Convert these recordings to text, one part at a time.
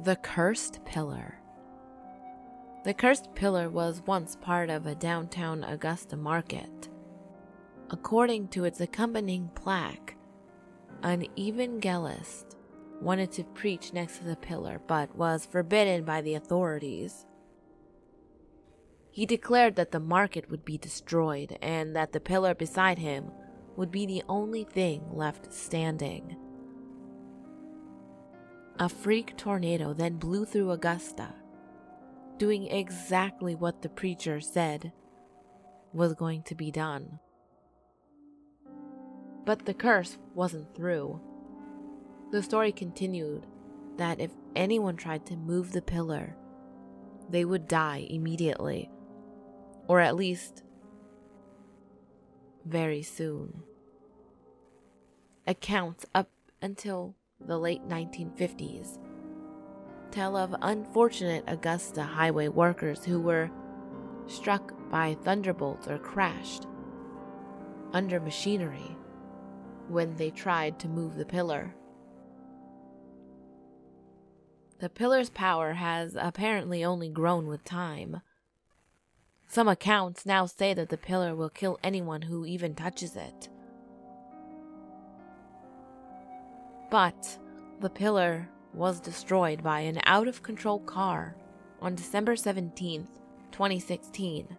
The Cursed Pillar. The Cursed Pillar was once part of a downtown Augusta market. According to its accompanying plaque, an evangelist wanted to preach next to the pillar but was forbidden by the authorities. He declared that the market would be destroyed and that the pillar beside him would be the only thing left standing. A freak tornado then blew through Augusta, doing exactly what the preacher said was going to be done. But the curse wasn't through. The story continued that if anyone tried to move the pillar, they would die immediately, or at least very soon. Accounts up until the late 1950s tell of unfortunate Augusta highway workers who were struck by thunderbolts or crashed under machinery when they tried to move the pillar. The pillar's power has apparently only grown with time. Some accounts now say that the pillar will kill anyone who even touches it. But the pillar was destroyed by an out-of-control car on December 17, 2016.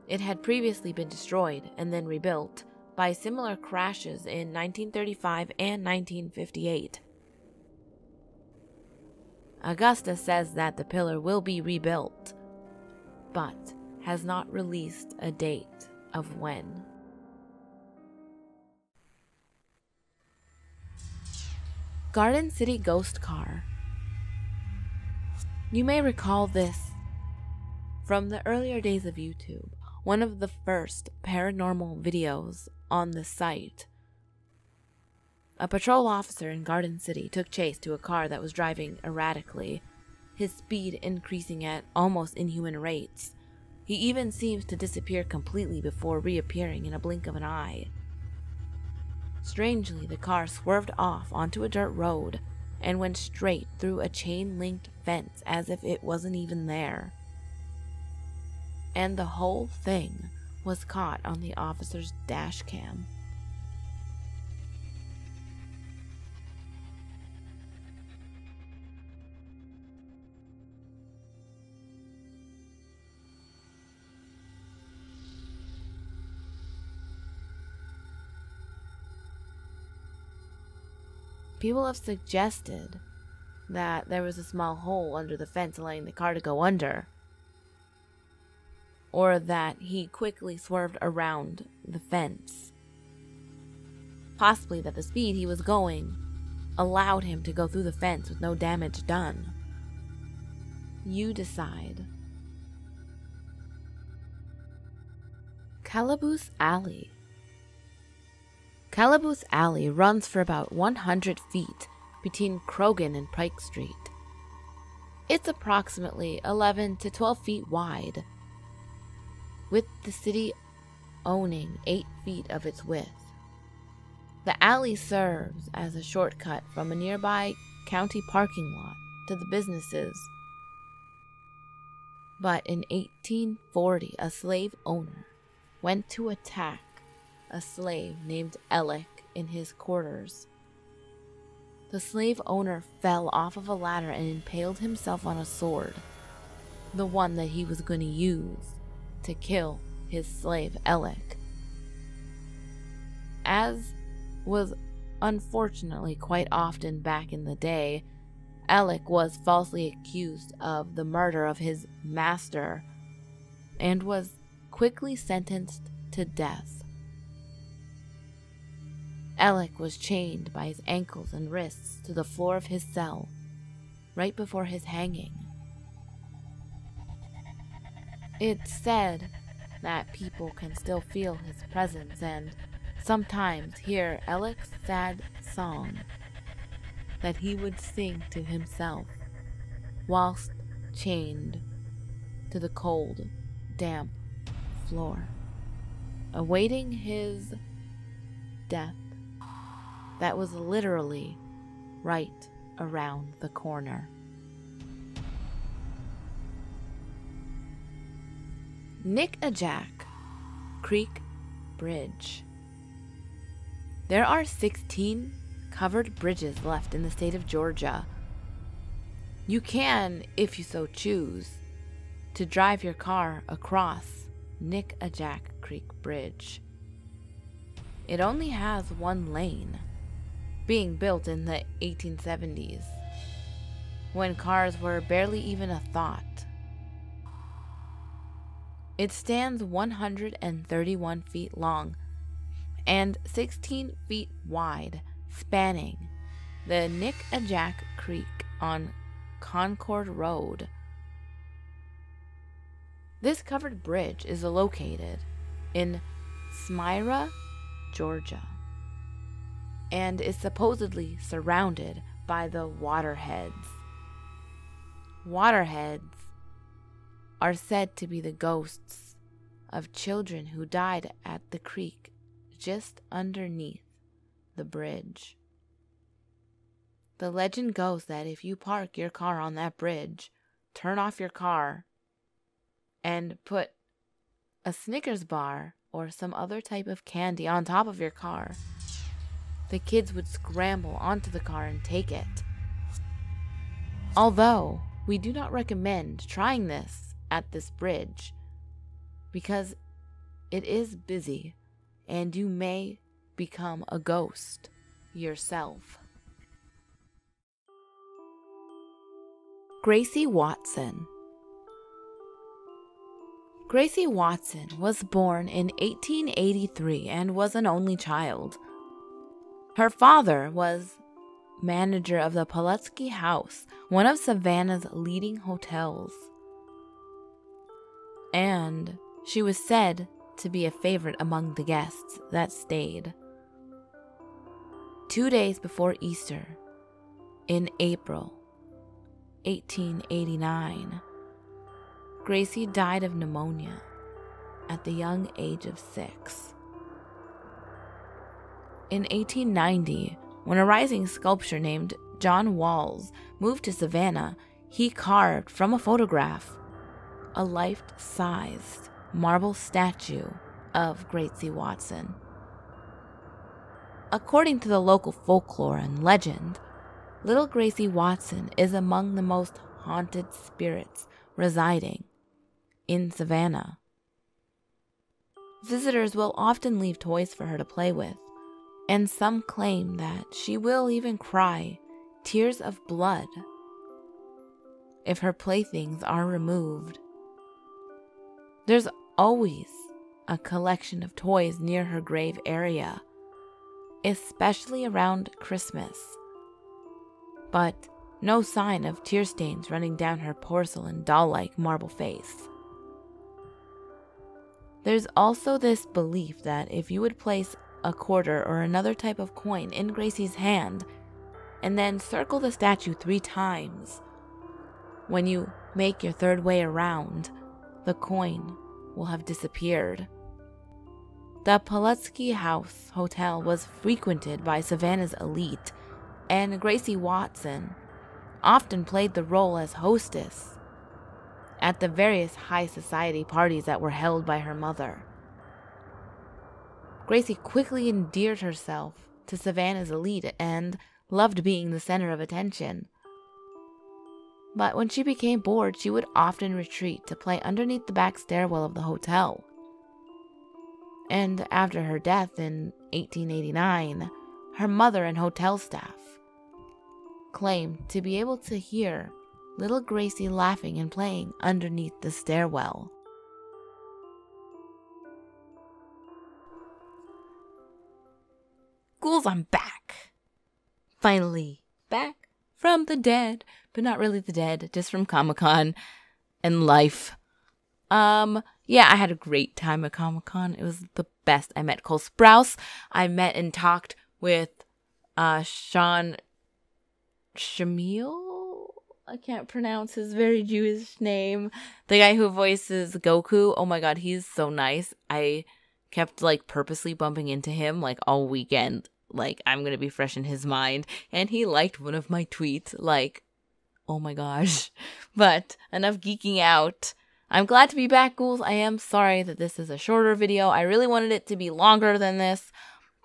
It had previously been destroyed and then rebuilt by similar crashes in 1935 and 1958. Augusta says that the pillar will be rebuilt, but has not released a date of when. Garden City Ghost Car. You may recall this from the earlier days of YouTube, one of the first paranormal videos on the site. A patrol officer in Garden City took chase to a car that was driving erratically, his speed increasing at almost inhuman rates. He even seems to disappear completely before reappearing in a blink of an eye. Strangely, the car swerved off onto a dirt road and went straight through a chain-linked fence as if it wasn't even there. And the whole thing was caught on the officer's dash cam. People have suggested that there was a small hole under the fence allowing the car to go under, or that he quickly swerved around the fence. Possibly that the speed he was going allowed him to go through the fence with no damage done. You decide. Calaboose Alley. Calaboose Alley runs for about 100 feet between Croghan and Pike Street. It's approximately 11 to 12 feet wide, with the city owning 8 feet of its width. The alley serves as a shortcut from a nearby county parking lot to the businesses. But in 1840, a slave owner went to attack a slave named Alec in his quarters. The slave owner fell off of a ladder and impaled himself on a sword, the one that he was going to use to kill his slave Alec. As was unfortunately quite often back in the day, Alec was falsely accused of the murder of his master and was quickly sentenced to death. Alec was chained by his ankles and wrists to the floor of his cell right before his hanging. It's said that people can still feel his presence and sometimes hear Alec's sad song that he would sing to himself whilst chained to the cold, damp floor, awaiting his death that was literally right around the corner. Nickajack Creek Bridge. There are 16 covered bridges left in the state of Georgia. You can, if you so choose, to drive your car across Nickajack Creek Bridge. It only has one lane, being built in the 1870s, when cars were barely even a thought. It stands 131 feet long and 16 feet wide, spanning the Nickajack Creek on Concord Road. This covered bridge is located in Smyrna, Georgia, and is supposedly surrounded by the Waterheads. Waterheads are said to be the ghosts of children who died at the creek just underneath the bridge. The legend goes that if you park your car on that bridge, turn off your car, and put a Snickers bar or some other type of candy on top of your car, the kids would scramble onto the car and take it. Although we do not recommend trying this at this bridge because it is busy and you may become a ghost yourself. Gracie Watson. Gracie Watson was born in 1883 and was an only child. Her father was manager of the Pulaski House, one of Savannah's leading hotels, and she was said to be a favorite among the guests that stayed. 2 days before Easter, in April 1889, Gracie died of pneumonia at the young age of 6. In 1890, when a rising sculptor named John Walls moved to Savannah, he carved from a photograph a life-sized marble statue of Gracie Watson. According to the local folklore and legend, little Gracie Watson is among the most haunted spirits residing in Savannah. Visitors will often leave toys for her to play with, and some claim that she will even cry tears of blood if her playthings are removed. There's always a collection of toys near her grave area, especially around Christmas, but no sign of tear stains running down her porcelain doll-like marble face. There's also this belief that if you would place a quarter or another type of coin in Gracie's hand and then circle the statue 3 times, when you make your third way around, the coin will have disappeared. The Pulaski House Hotel was frequented by Savannah's elite, and Gracie Watson often played the role as hostess at the various high society parties that were held by her mother. Gracie quickly endeared herself to Savannah's elite and loved being the center of attention. But when she became bored, she would often retreat to play underneath the back stairwell of the hotel. And after her death in 1889, her mother and hotel staff claimed to be able to hear little Gracie laughing and playing underneath the stairwell. Ghouls, I'm back! Finally, back from the dead, but not really the dead, just from Comic-Con and life. Yeah, I had a great time at Comic-Con. It was the best. I met Cole Sprouse. I met and talked with Sean Shamil. I can't pronounce his very Jewish name. The guy who voices Goku. Oh my god, he's so nice. I kept purposely bumping into him all weekend like I'm gonna be fresh in his mind. And he liked one of my tweets, like, oh my gosh. But enough geeking out. I'm glad to be back, ghouls. I am sorry that this is a shorter video. I really wanted it to be longer than this,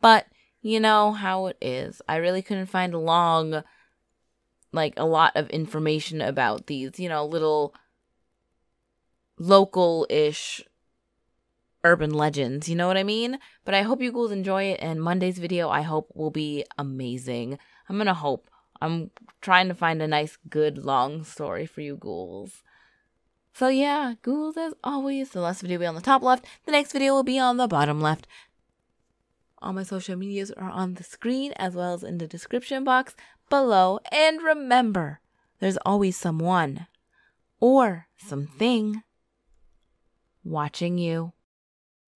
but you know how it is. I really couldn't find a lot of information about these, little local-ish urban legends, you know what I mean? But I hope you ghouls enjoy it, and Monday's video I hope will be amazing. I'm trying to find a nice, good, long story for you ghouls. So yeah, ghouls, as always, the last video will be on the top left, the next video will be on the bottom left. All my social medias are on the screen as well as in the description box below. And remember, there's always someone or something watching you.